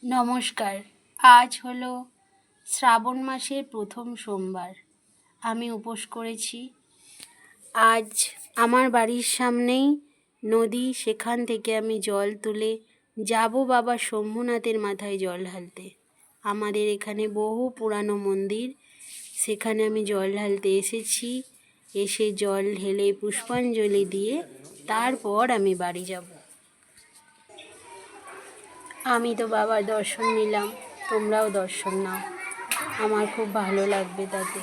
নমস্কার। আজ হলো শ্রাবণ মাসের প্রথম সোমবার। আমি উপোস করেছি। আজ আমার বাড়ির সামনেই নদী, সেখান থেকে আমি জল তুলে যাব বাবা শম্ভুনাথের মাথায় জল ঢালতে। আমাদের এখানে বহু পুরানো মন্দির, সেখানে আমি জল ঢালতে এসেছি। এসে জল ঢেলে পুষ্পাঞ্জলি দিয়ে তারপর আমি বাড়ি যাব। আমি তো বাবার দর্শন নিলাম, তোমরাও দর্শন নাও, আমার খুব ভালো লাগবে তাতে।